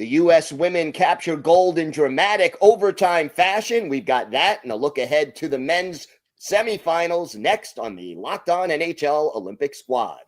The U.S. women captured gold in dramatic overtime fashion. We've got that and a look ahead to the men's semifinals next on the Locked On NHL Olympic Squad.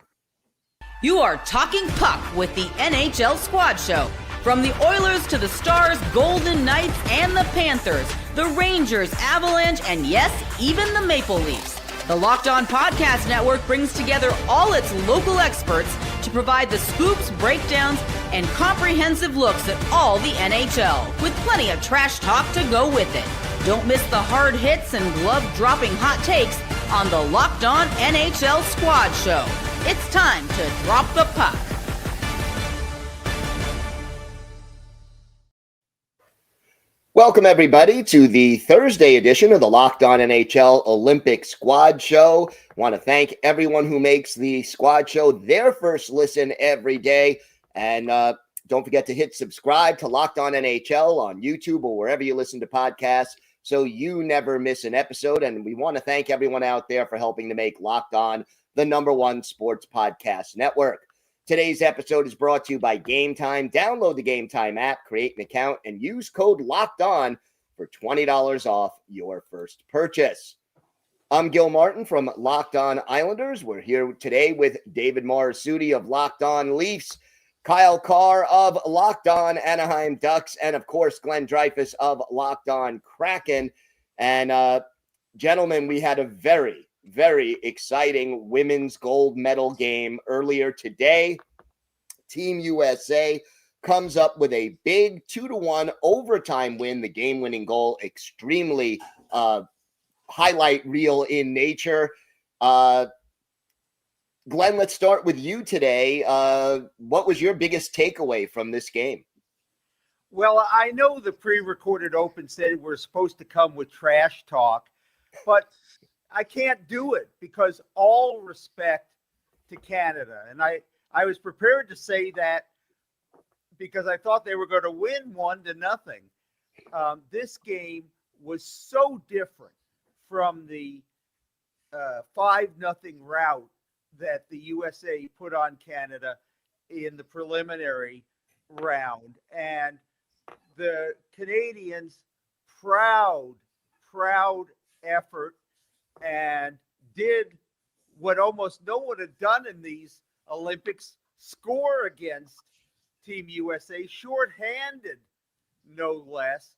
You are talking puck with the NHL Squad Show. From the Oilers to the Stars, Golden Knights, and the Panthers, the Rangers, Avalanche, and yes, even the Maple Leafs. The Locked On Podcast Network brings together all its local experts to provide the scoops, breakdowns, and comprehensive looks at all the NHL, with plenty of trash talk to go with it. Don't miss the hard hits and glove-dropping hot takes on the Locked On NHL Squad Show. It's time to drop the puck. Welcome, everybody, to the Thursday edition of the Locked On NHL Olympic Squad Show. I want to thank everyone who makes the Squad Show their first listen every day. And don't forget to hit subscribe to Locked On NHL on YouTube or wherever you listen to podcasts so you never miss an episode. And we want to thank everyone out there for helping to make Locked On the #1 sports podcast network. Today's episode is brought to you by Game Time. Download the Game Time app, create an account, and use code LOCKEDON for $20 off your first purchase. I'm Gil Martin from Locked On Islanders. We're here today with David Morassutti of Locked On Leafs, Kyle Carr of Locked On Anaheim Ducks, and of course, Glenn Dreyfus of Locked On Kraken. And gentlemen, we had a very exciting women's gold medal game earlier today. Team USA comes up with a big 2-1 overtime win. The game-winning goal, extremely highlight reel in nature. Glenn, let's start with you today. What was your biggest takeaway from this game? Well, I know the pre-recorded open said we're supposed to come with trash talk, but I can't do it because all respect to Canada. And I was prepared to say that because I thought they were going to win 1-0. This game was so different from the 5-0 rout that the USA put on Canada in the preliminary round. And the Canadians, proud effort, and did what almost no one had done in these Olympics, score against Team USA, shorthanded no less,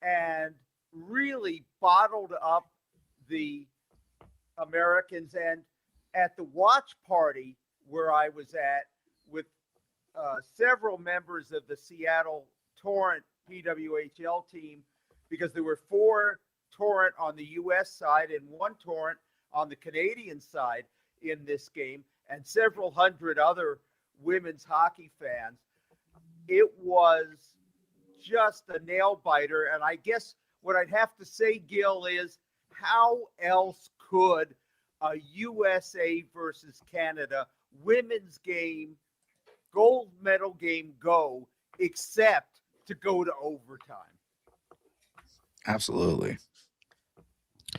and really bottled up the Americans. And at the watch party where I was at with several members of the Seattle Torrent PWHL team, because there were 4 Torrent on the U.S. side and 1 Torrent on the Canadian side in this game, and several hundred other women's hockey fans. It was just a nail biter. And I guess what I'd have to say, Gil, is how else could a USA versus Canada women's game, gold medal game go except to go to overtime? Absolutely.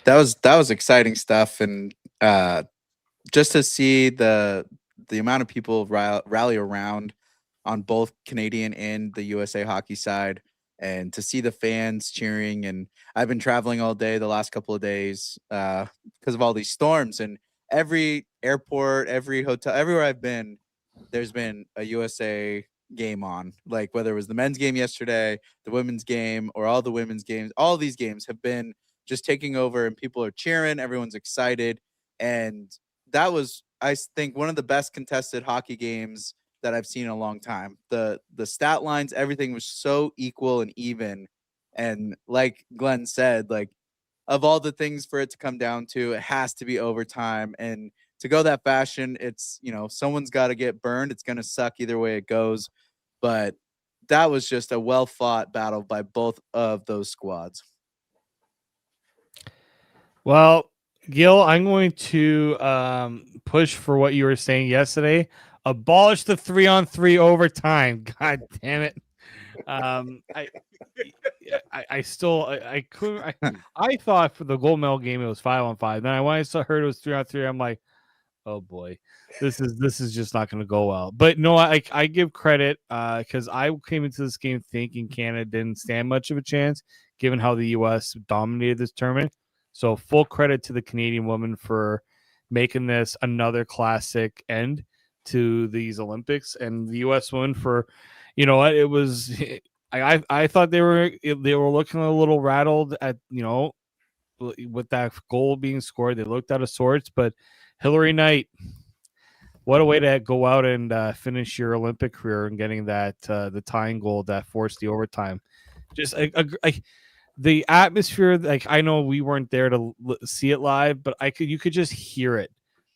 That was exciting stuff, and just to see the amount of people rally around on both Canadian and the USA hockey side, and to see the fans cheering. And I've been traveling all day the last couple of days because of all these storms, and every airport, every hotel, everywhere I've been, there's been a USA game on. Like whether it was the men's game yesterday, the women's game, or all the women's games, all these games have been just taking over, and people are cheering. Everyone's excited. And that was, I think, one of the best contested hockey games that I've seen in a long time. The stat lines, everything was so equal and even. And like Glenn said, like of all the things for it to come down to, it has to be overtime. And to go that fashion, it's, someone's got to get burned. It's going to suck either way it goes. But that was just a well-fought battle by both of those squads. Well, Gil, I'm going to push for what you were saying yesterday. Abolish the 3-on-3 overtime. God damn it. I thought for the gold medal game it was 5-on-5. Then when I heard it was 3-on-3, I'm like, oh boy, this is just not going to go well. But no, I give credit because I came into this game thinking Canada didn't stand much of a chance, given how the U.S. dominated this tournament. So full credit to the Canadian woman for making this another classic end to these Olympics, and the U.S. woman for, you know what, it was. I thought they were looking a little rattled at, you know, with that goal being scored. They looked out of sorts, but Hillary Knight, what a way to go out and finish your Olympic career and getting that the tying goal that forced the overtime. Just the atmosphere. Like, I know we weren't there to see it live, but you could just hear it,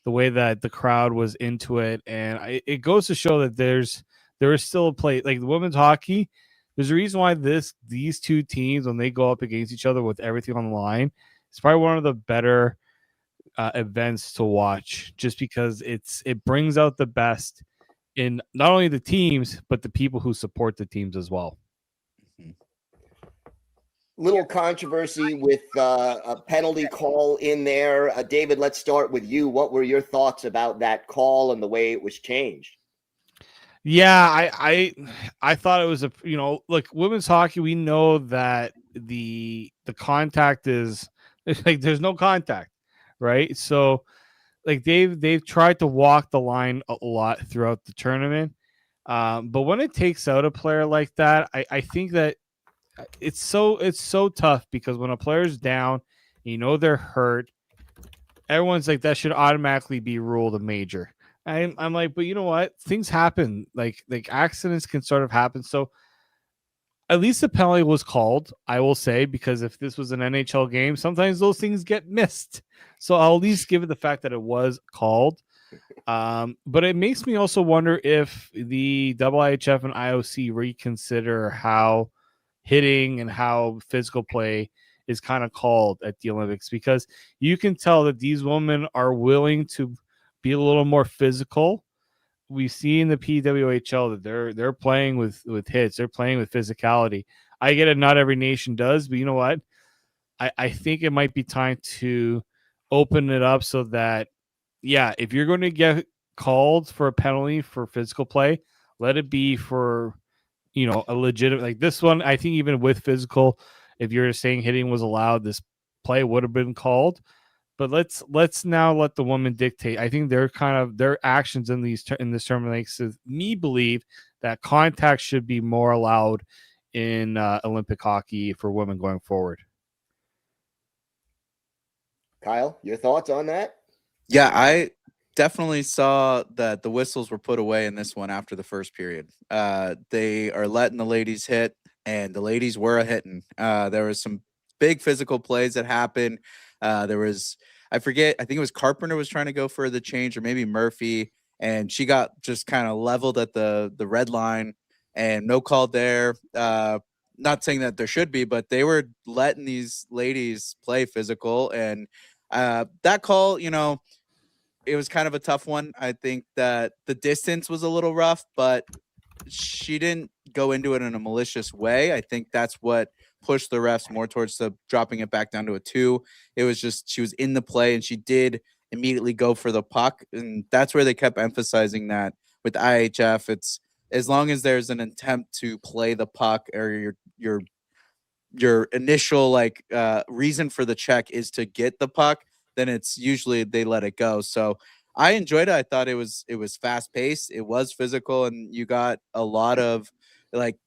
the way that the crowd was into it, and it goes to show that there is still a play, like the women's hockey. There's a reason why these two teams, when they go up against each other with everything on the line, it's probably one of the better events to watch, just because it brings out the best in not only the teams but the people who support the teams as well. Little controversy with a penalty call in there. David, let's start with you. What were your thoughts about that call and the way it was changed? Yeah, I thought it was look, women's hockey, we know that the contact is like there's no contact, right? So like they've tried to walk the line a lot throughout the tournament. But when it takes out a player like that, I think that it's so tough, because when a player's down, you know they're hurt, everyone's like that should automatically be ruled a major. I'm like, but you know what? Things happen. Like accidents can sort of happen. So at least the penalty was called, I will say, because if this was an NHL game, sometimes those things get missed. So I'll at least give it the fact that it was called. But it makes me also wonder if the IIHF and IOC reconsider how hitting and how physical play is kind of called at the Olympics, because you can tell that these women are willing to be a little more physical. We see in the PWHL that they're playing with hits, they're playing with physicality. I get it, not every nation does, but you know what? I think it might be time to open it up so that, yeah, if you're going to get called for a penalty for physical play, let it be for, you know, a legitimate, like this one. I think even with physical, if you're saying hitting was allowed, this play would have been called. But let's now let the woman dictate. I think their actions in this tournament makes me believe that contact should be more allowed in Olympic hockey for women going forward. Kyle, your thoughts on that? Yeah, I definitely saw that the whistles were put away in this one after the first period. They are letting the ladies hit, and the ladies were hitting. There was some big physical plays that happened. There was, I forget, I think it was Carpenter was trying to go for the change, or maybe Murphy, and she got just kind of leveled at the red line, and no call there. Not saying that there should be, but they were letting these ladies play physical, and that call, you know, it was kind of a tough one. I think that the distance was a little rough, but she didn't go into it in a malicious way. I think that's what pushed the refs more towards dropping it back down to a 2. It was just she was in the play, and she did immediately go for the puck, and that's where they kept emphasizing that with IHF. It's as long as there's an attempt to play the puck, or your initial reason for the check is to get the puck, then it's usually they let it go. So I enjoyed it. I thought it was fast paced. It was physical, and you got a lot of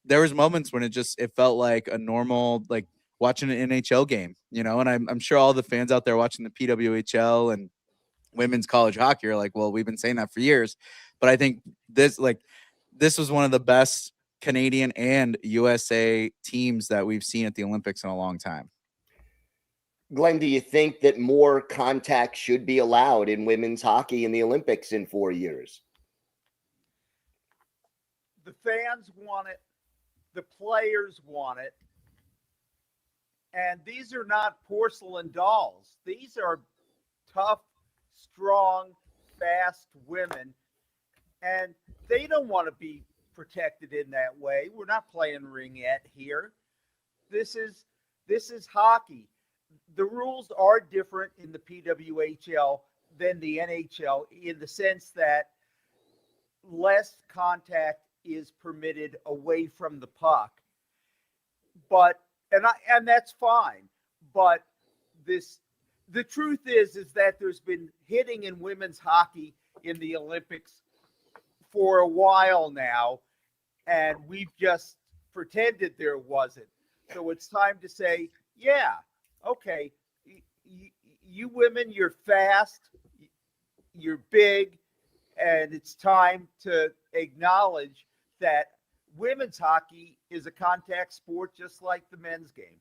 there was moments when it felt like a normal, like watching an NHL game, you know. And I'm sure all the fans out there watching the PWHL and women's college hockey are like, well, we've been saying that for years. But I think this was one of the best Canadian and USA teams that we've seen at the Olympics in a long time. Glenn, do you think that more contact should be allowed in women's hockey in the Olympics in 4 years? The fans want it. The players want it. And these are not porcelain dolls. These are tough, strong, fast women. And they don't want to be protected in that way. We're not playing ringette here. This is hockey. The rules are different in the PWHL than the NHL in the sense that less contact is permitted away from the puck. But and that's fine. But the truth is that there's been hitting in women's hockey in the Olympics for a while now, and we've just pretended there wasn't. So it's time to say, yeah, okay, you women, you're fast, you're big, and it's time to acknowledge that women's hockey is a contact sport just like the men's game.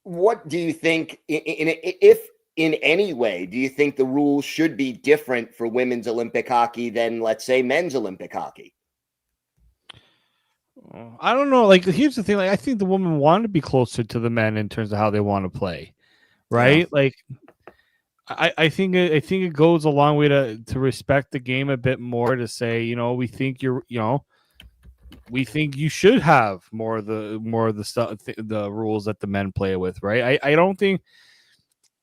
What do you think, if in any way, do you think the rules should be different for women's Olympic hockey than, let's say, men's Olympic hockey? I don't know. Like, here's the thing. Like, I think the women want to be closer to the men in terms of how they want to play, right? Yeah. Like, I think it goes a long way to respect the game a bit more. To say, we think we think you should have more of the stuff, the rules that the men play with, right? I don't think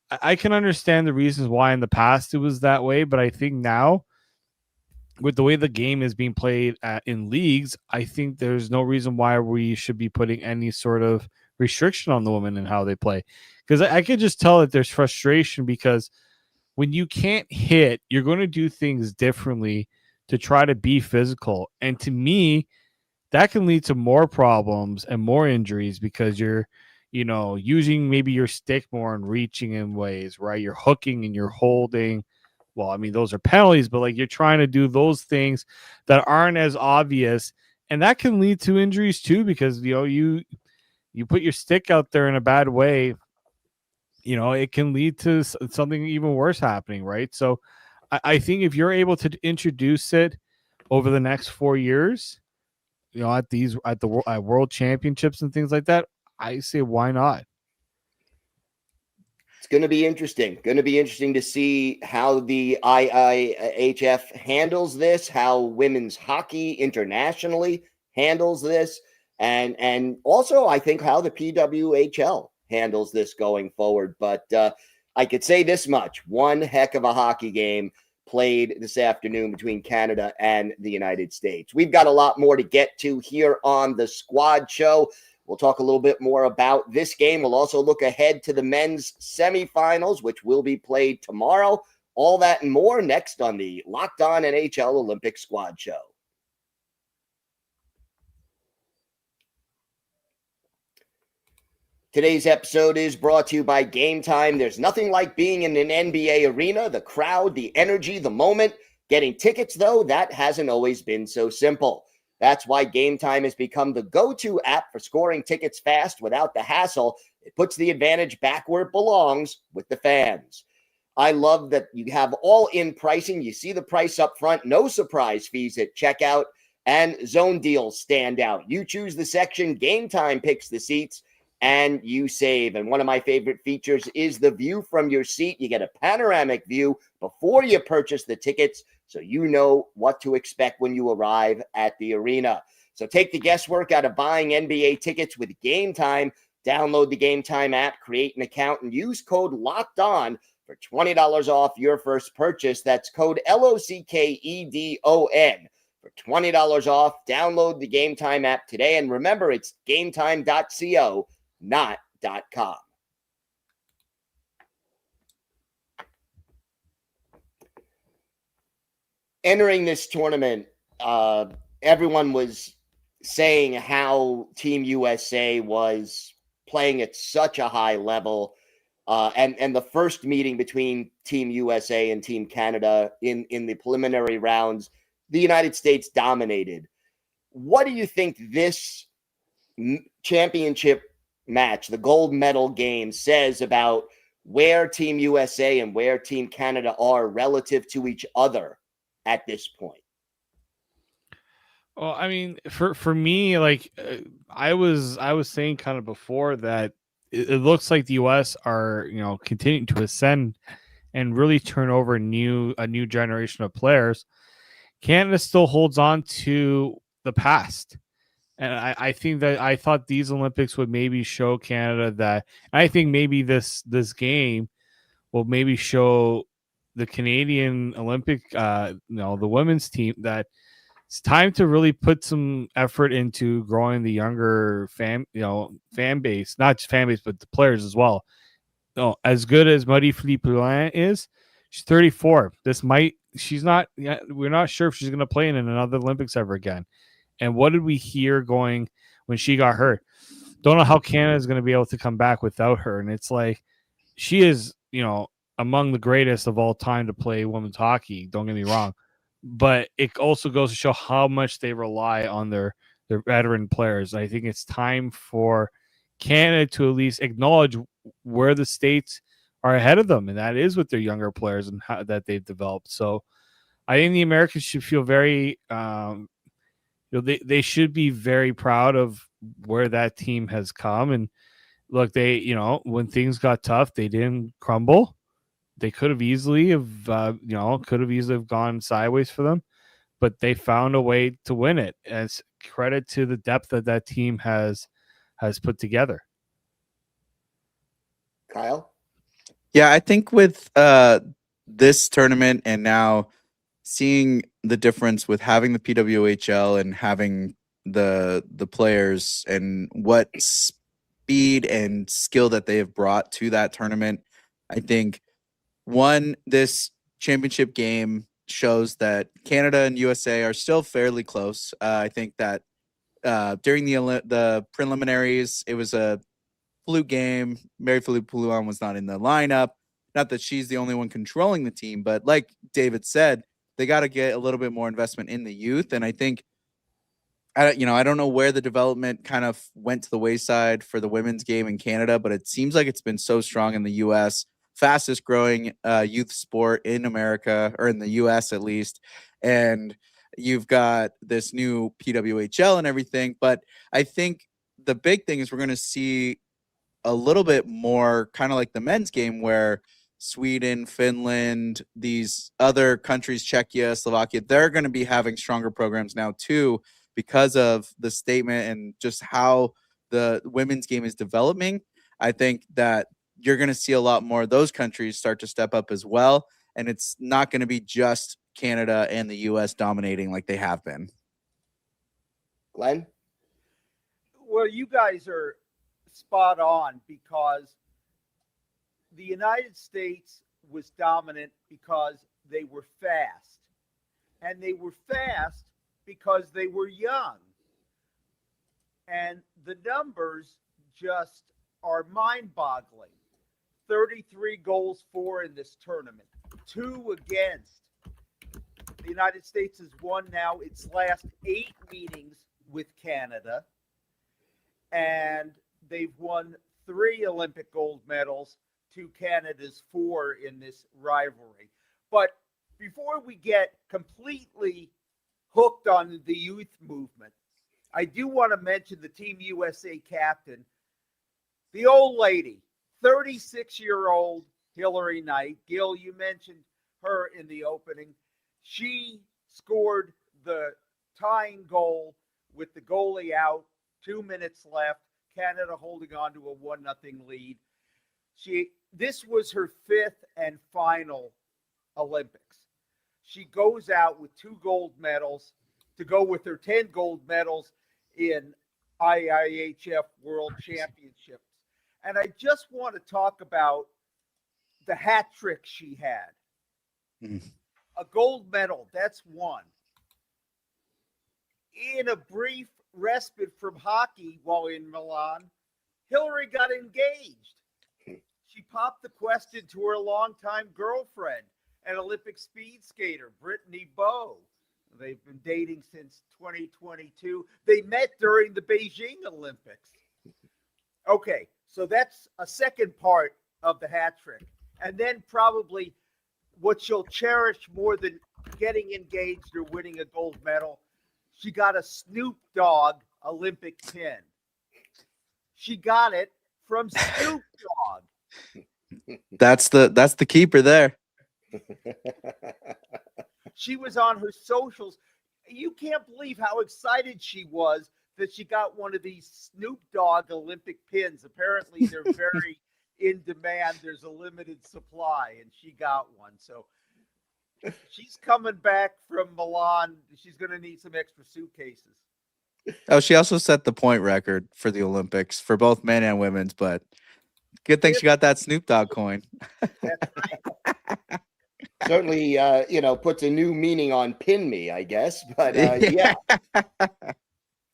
I can understand the reasons why in the past it was that way, but I think now, with the way the game is being played in leagues, I think there's no reason why we should be putting any sort of restriction on the women and how they play. Because I could just tell that there's frustration because when you can't hit, you're going to do things differently to try to be physical. And to me, that can lead to more problems and more injuries because you're, using maybe your stick more and reaching in ways, right? You're hooking and you're holding. Well, I mean, those are penalties, but like you're trying to do those things that aren't as obvious. And that can lead to injuries too, because, you put your stick out there in a bad way, it can lead to something even worse happening. Right. So I think if you're able to introduce it over the next 4 years, at the world championships and things like that, I say, why not? It's going to be interesting. Going to be interesting to see how the IIHF handles this, how women's hockey internationally handles this, and also I think how the PWHL handles this going forward. But I could say this much: one heck of a hockey game played this afternoon between Canada and the United States. We've got a lot more to get to here on the Squad Show. We'll talk a little bit more about this game. We'll also look ahead to the men's semifinals, which will be played tomorrow. All that and more next on the Locked On NHL Olympic Squad Show. Today's episode is brought to you by Game Time. There's nothing like being in an NBA arena, the crowd, the energy, the moment. Getting tickets, though, that hasn't always been so simple. That's why Game Time has become the go-to app for scoring tickets fast without the hassle. It puts the advantage back where it belongs, with the fans. I love that you have all-in pricing. You see the price up front, no surprise fees at checkout, and zone deals stand out. You choose the section, Game Time picks the seats, and you save. And one of my favorite features is the view from your seat. You get a panoramic view before you purchase the tickets, so you know what to expect when you arrive at the arena. So take the guesswork out of buying NBA tickets with Game Time. Download the Game Time app, create an account, and use code LOCKEDON for $20 off your first purchase. That's code LOCKEDON for $20 off. Download the Game Time app today. And remember, it's gametime.co, not .com. Entering this tournament, everyone was saying how Team USA was playing at such a high level. And the first meeting between Team USA and Team Canada in the preliminary rounds, the United States dominated. What do you think this championship match, the gold medal game, says about where Team USA and where Team Canada are relative to each other at this point? Well, I mean, for me, like I was saying kind of before that it looks like the U.S. are continuing to ascend and really turn over a new generation of players. Canada still holds on to the past. And I think that I thought these Olympics would maybe show Canada that. I think maybe this game will maybe show the Canadian Olympic, the women's team, that it's time to really put some effort into growing the younger fan base, not just fan base, but the players as well. As good as Marie-Philippe Poulin is, she's 34. We're not sure if she's going to play in another Olympics ever again. And what did we hear going when she got hurt? Don't know how Canada is going to be able to come back without her. And it's like, she is, among the greatest of all time to play women's hockey. Don't get me wrong. But it also goes to show how much they rely on their veteran players. I think it's time for Canada to at least acknowledge where the States are ahead of them, and that is with their younger players and how that they've developed. So I think the Americans should feel very they should be very proud of where that team has come. And look, they, when things got tough, they didn't crumble. They could have easily have gone sideways for them, but they found a way to win it. As credit to the depth that team has put together. Kyle? Yeah, I think with this tournament and now seeing the difference with having the PWHL and having the players and what speed and skill that they have brought to that tournament, I think this championship game shows that Canada and USA are still fairly close. I think that during the preliminaries, it was a fluke game. Marie-Philippe Poulin was not in the lineup. Not that she's the only one controlling the team, but like David said, they got to get a little bit more investment in the youth. And I think, I don't know where the development kind of went to the wayside for the women's game in Canada, but it seems like it's been so strong in the U.S., fastest growing youth sport in America, or in the U.S. at least. And you've got this new PWHL and everything. But I think the big thing is we're going to see a little bit more kind of like the men's game, where Sweden, Finland, these other countries, Czechia, Slovakia, they're going to be having stronger programs now too, because of the statement and just how the women's game is developing. I think that you're going to see a lot more of those countries start to step up as well. And it's not going to be just Canada and the U.S. dominating like they have been. Glenn? Well, you guys are spot on, because the United States was dominant because they were fast. And they were fast because they were young. And the numbers just are mind-boggling. 33 goals for in this tournament, 2 against. The United States has won now its last 8 meetings with Canada, and they've won 3 Olympic gold medals to Canada's 4 in this rivalry. But before we get completely hooked on the youth movement, I do want to mention the Team USA captain, the old lady, 36-year-old Hilary Knight. Gil, you mentioned her in the opening. She scored the tying goal with the goalie out, 2 minutes left, Canada holding on to a 1-0 lead. This was her 5th and final Olympics. She goes out with 2 gold medals to go with her 10 gold medals in IIHF World Championships. And I just want to talk about the hat trick she had. A gold medal, that's 1. In a brief respite from hockey while in Milan, Hilary got engaged. She popped the question to her longtime girlfriend and Olympic speed skater, Brittany Bowe. They've been dating since 2022. They met during the Beijing Olympics. Okay, so that's a second part of the hat trick. And then probably what she'll cherish more than getting engaged or winning a gold medal, she got a Snoop Dogg Olympic pin. She got it from Snoop Dogg. That's the keeper there. She was on her socials. You can't believe how excited she was that she got one of these Snoop Dogg Olympic pins. Apparently, they're very in demand. There's a limited supply, and she got one. So She's coming back from Milan. She's going to need some extra suitcases. Oh, she also set the point record for the Olympics for both men and women's, but good thing she got that Snoop Dogg coin. That's right. Certainly, puts a new meaning on pin me, I guess. But yeah.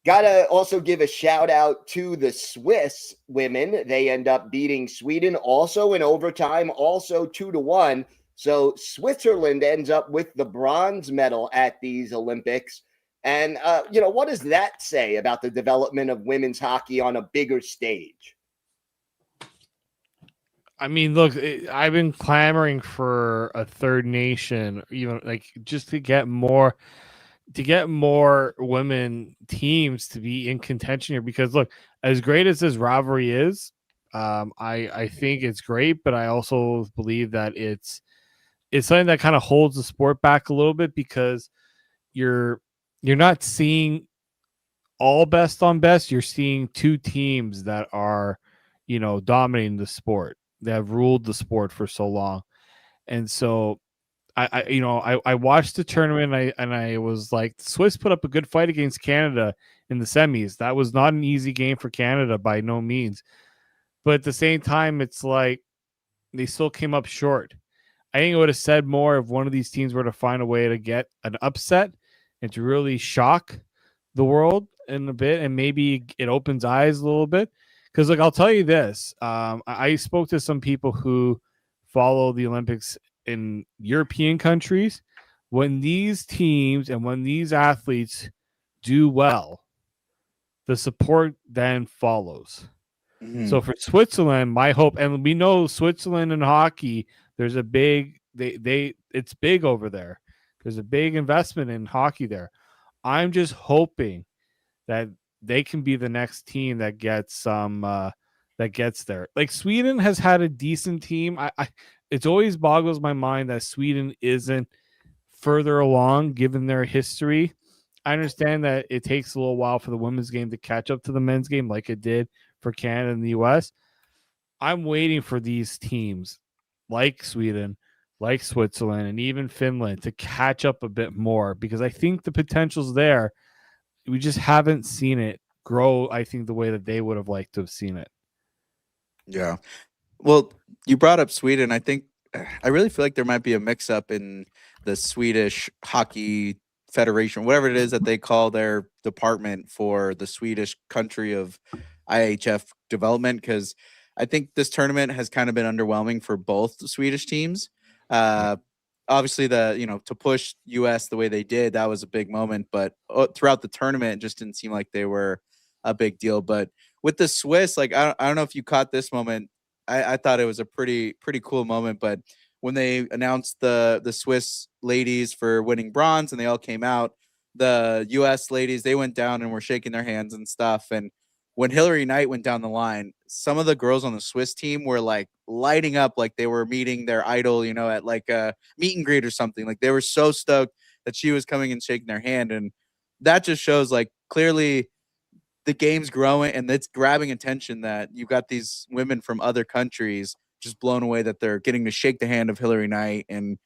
Gotta also give a shout out to the Swiss women. They end up beating Sweden also in overtime, also 2-1. So Switzerland ends up with the bronze medal at these Olympics. And, what does that say about the development of women's hockey on a bigger stage? I mean, look, I've been clamoring for a third nation, even like just to get more women teams to be in contention here. Because look, as great as this rivalry is, I think it's great, but I also believe that it's something that kind of holds the sport back a little bit, because you're not seeing all best on best. You're seeing two teams that are, dominating the sport. They have ruled the sport for so long. And so I watched the tournament and I was like, the Swiss put up a good fight against Canada in the semis. That was not an easy game for Canada by no means. But at the same time, it's like they still came up short. I think it would have said more if one of these teams were to find a way to get an upset and to really shock the world in a bit, and maybe it opens eyes a little bit. Because, look, I'll tell you this. I spoke to some people who follow the Olympics in European countries. When these teams and when these athletes do well, the support then follows. Mhm. So for Switzerland, my hope, and we know Switzerland in hockey, there's a big it's big over there. There's a big investment in hockey there. I'm just hoping that they can be the next team that gets there. Like Sweden has had a decent team. It always boggles my mind that Sweden isn't further along given their history. I understand that it takes a little while for the women's game to catch up to the men's game like it did for Canada and the US. I'm waiting for these teams like Sweden, like Switzerland, and even Finland to catch up a bit more, because I think the potential's there. We just haven't seen it grow, I think, the way that they would have liked to have seen it. Yeah. Well, you brought up Sweden. I really feel like there might be a mix up in the Swedish Hockey Federation, whatever it is that they call their department for the Swedish country of IHF development, because I think this tournament has kind of been underwhelming for both the Swedish teams. Obviously, to push US the way they did, that was a big moment. But throughout the tournament, it just didn't seem like they were a big deal. But with the Swiss, like I don't know if you caught this moment. I thought it was a pretty cool moment. But when they announced the Swiss ladies for winning bronze and they all came out, the US ladies, they went down and were shaking their hands and stuff. And when Hillary Knight went down the line, some of the girls on the Swiss team were like lighting up like they were meeting their idol, at like a meet and greet or something. Like they were so stoked that she was coming and shaking their hand. And that just shows like clearly the game's growing and it's grabbing attention, that you've got these women from other countries just blown away that they're getting to shake the hand of Hillary Knight and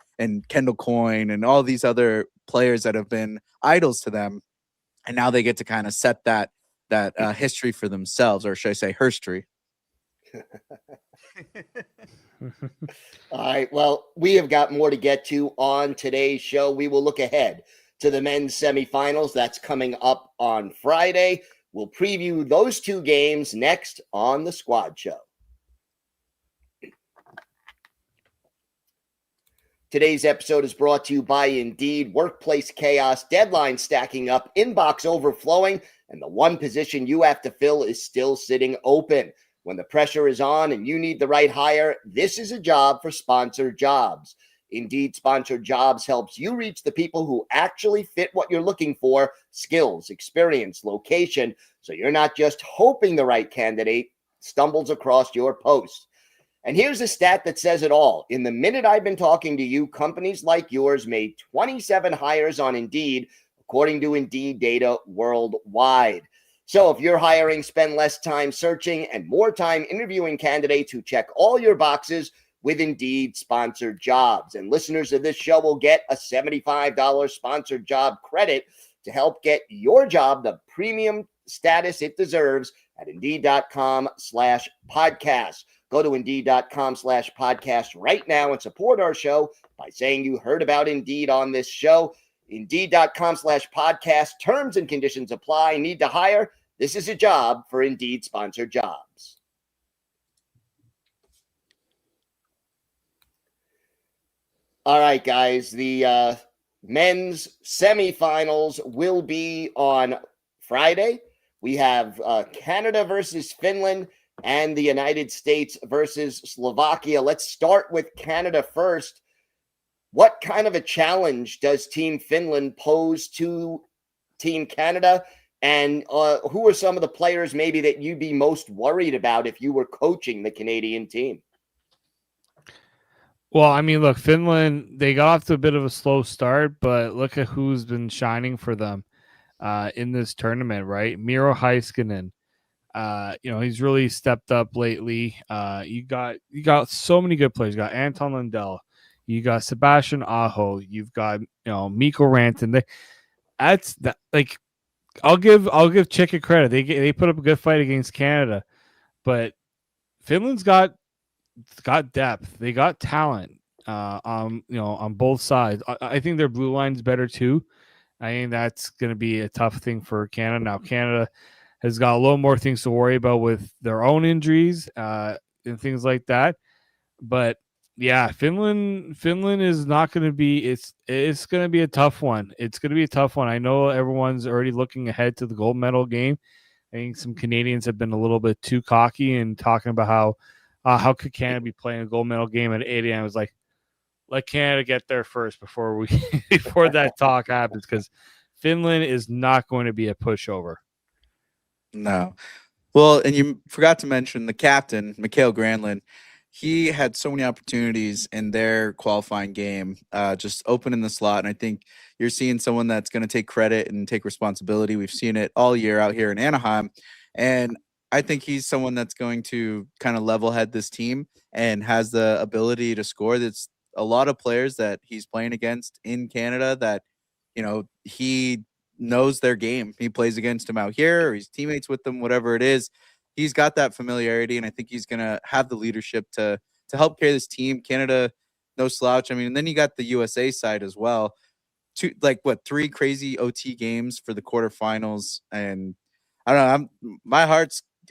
Kendall Coyne and all these other players that have been idols to them. And now they get to kind of set that history for themselves, or should I say herstory. All right. Well, we have got more to get to on today's show. We will look ahead to the men's semifinals. That's coming up on Friday. We'll preview those two games next on the Squad Show. Today's episode is brought to you by Indeed. Workplace chaos, deadline stacking up, inbox overflowing, and the one position you have to fill is still sitting open. When the pressure is on and you need the right hire, this is a job for Sponsored Jobs. Indeed, Sponsored Jobs helps you reach the people who actually fit what you're looking for: skills, experience, location, so you're not just hoping the right candidate stumbles across your post. And here's a stat that says it all. In the minute I've been talking to you, companies like yours made 27 hires on Indeed, according to Indeed data worldwide. So if you're hiring, spend less time searching and more time interviewing candidates who check all your boxes with Indeed sponsored jobs. And listeners of this show will get a $75 sponsored job credit to help get your job the premium status it deserves at Indeed.com/podcast. Go to Indeed.com/podcast right now and support our show by saying you heard about Indeed on this show. Indeed.com/podcast. Terms and conditions apply. Need to hire? This is a job for Indeed sponsored jobs. All right, guys. The men's semifinals will be on Friday. We have Canada versus Finland and the United States versus Slovakia. Let's start with Canada first. What kind of a challenge does Team Finland pose to Team Canada? And who are some of the players maybe that you'd be most worried about if you were coaching the Canadian team? Well, I mean, look, Finland, they got off to a bit of a slow start, but look at who's been shining for them in this tournament, right? Miro Heiskanen, he's really stepped up lately. You got so many good players. You got Anton Lundell, you got Sebastian Aho, you've got Mikko Rantanen. That's that. Like, I'll give Chicken credit. They put up a good fight against Canada, but Finland's got depth. They got talent on both sides. I think their blue line's better too. I think that's going to be a tough thing for Canada. Now, Canada has got a little more things to worry about with their own injuries and things like that. But yeah, Finland is not going to be. It's going to be a tough one. It's going to be a tough one. I know everyone's already looking ahead to the gold medal game. I think some Canadians have been a little bit too cocky and talking about how could Canada be playing a gold medal game at 8 a.m. I was like, let Canada get there first before that talk happens, because Finland is not going to be a pushover. No. Well, and you forgot to mention the captain, Mikael Granlund. He had so many opportunities in their qualifying game, just opening the slot. And I think you're seeing someone that's going to take credit and take responsibility. We've seen it all year out here in Anaheim. And I think he's someone that's going to kind of level head this team and has the ability to score. That's a lot of players that he's playing against in Canada that, he knows their game. He plays against them out here, or he's teammates with them, whatever it is. He's got that familiarity, and I think he's going to have the leadership to help carry this team. Canada, no slouch. I mean, and then you got the USA side as well. 3 crazy OT games for the quarterfinals, and I don't know.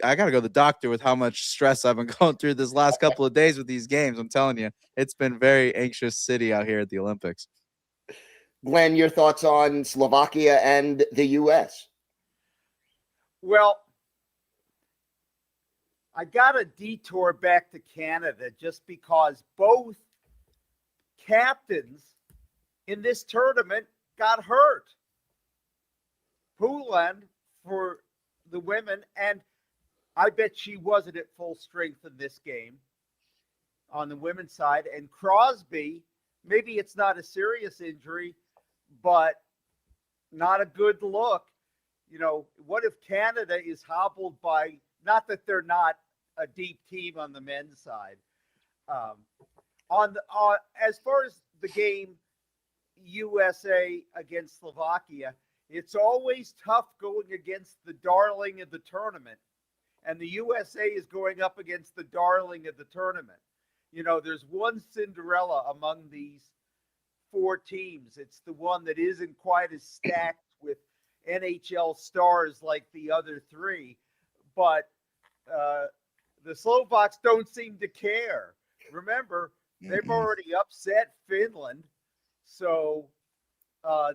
I got to go to the doctor with how much stress I've been going through this last couple of days with these games. I'm telling you, it's been very anxious city out here at the Olympics. Glenn, your thoughts on Slovakia and the U.S.? Well, I got a detour back to Canada just because both captains in this tournament got hurt. Poulin for the women, and I bet she wasn't at full strength in this game on the women's side. And Crosby, maybe it's not a serious injury, but not a good look. What if Canada is hobbled by, not that they're not a deep team on the men's side. As far as the game, USA against Slovakia, it's always tough going against the darling of the tournament. And the USA is going up against the darling of the tournament. There's one Cinderella among these 4 teams. It's the one that isn't quite as stacked with NHL stars like the other 3. But the Slovaks don't seem to care. Remember, they've already upset Finland. So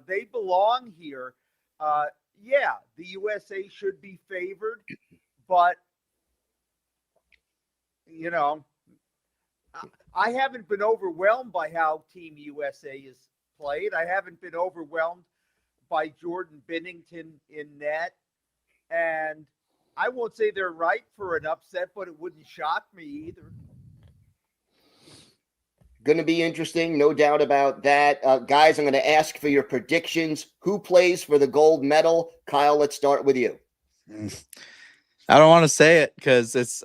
they belong here. The USA should be favored. But, I haven't been overwhelmed by how Team USA is played. I haven't been overwhelmed by Jordan Binnington in net. And I won't say they're right for an upset, but it wouldn't shock me either. Going to be interesting, no doubt about that. Guys, I'm going to ask for your predictions. Who plays for the gold medal? Kyle, let's start with you. I don't want to say it because it's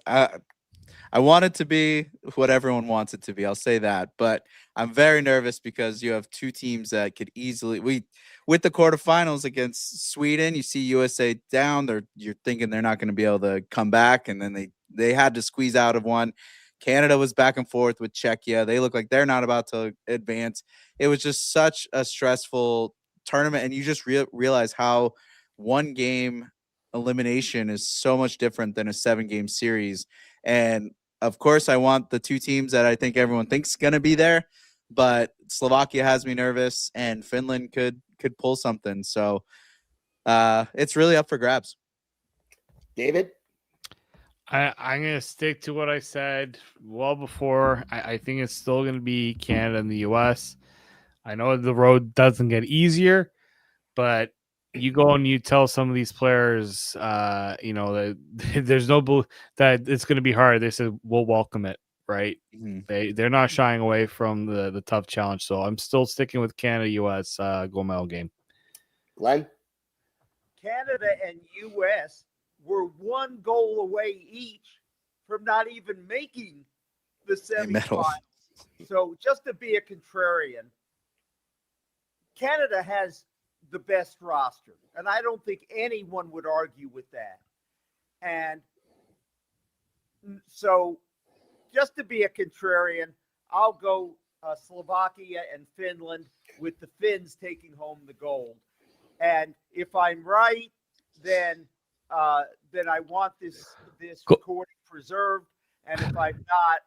I want it to be what everyone wants it to be. I'll say that. But I'm very nervous because you have two teams that could easily with the quarterfinals against Sweden, you see USA down. You're thinking they're not going to be able to come back, and then they had to squeeze out of one. Canada was back and forth with Czechia. They look like they're not about to advance. It was just such a stressful tournament, and you just realize how one game elimination is so much different than a 7-game series. And of course, I want the two teams that I think everyone thinks going to be there, but Slovakia has me nervous, and Finland could pull something. So it's really up for grabs. David? I'm going to stick to what I said well before. I think it's still going to be Canada and the U.S. I know the road doesn't get easier, but you go and you tell some of these players, that there's no that it's going to be hard. They said, we'll welcome it, right? Mm-hmm. They're not shying away from the tough challenge. So I'm still sticking with Canada, U.S. Gold medal game. Glenn? Canada and U.S. were 1 goal away each from not even making the semifinals. So just to be a contrarian, Canada has the best roster, and I don't think anyone would argue with that. And so just to be a contrarian, I'll go Slovakia and Finland, with the Finns taking home the gold. And if I'm right, then I want this recording preserved. And if I'm not,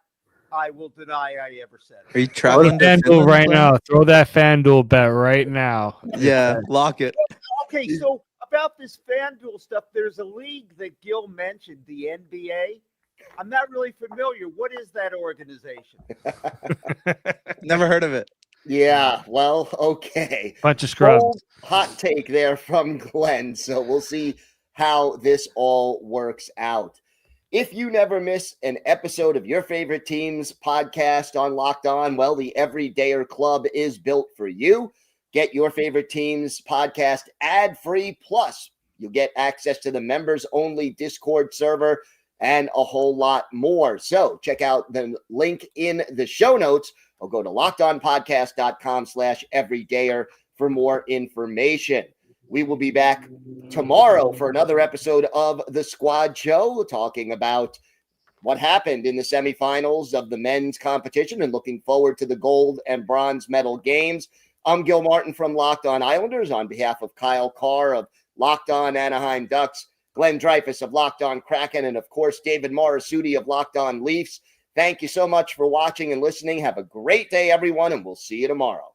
I will deny I ever said it. Are you traveling to FanDuel right now? Throw that FanDuel bet right now. Yeah, lock it. Okay, so about this FanDuel stuff, there's a league that Gil mentioned, the NBA. I'm not really familiar. What is that organization? Never heard of it. Yeah, well, okay. Bunch of scrubs. Bold hot take there from Glenn. So we'll see how this all works out. If you never miss an episode of your favorite team's podcast on Locked On, well, the Everydayer Club is built for you. Get your favorite team's podcast ad-free, plus you'll get access to the members-only Discord server and a whole lot more. So check out the link in the show notes, or go to lockedonpodcast.com/everydayer for more information. We will be back tomorrow for another episode of The Squad Show, talking about what happened in the semifinals of the men's competition and looking forward to the gold and bronze medal games. I'm Gil Martin from Locked On Islanders. On behalf of Kyle Carr of Locked On Anaheim Ducks, Glenn Dreyfus of Locked On Kraken, and of course, David Morassutti of Locked On Leafs. Thank you so much for watching and listening. Have a great day, everyone, and we'll see you tomorrow.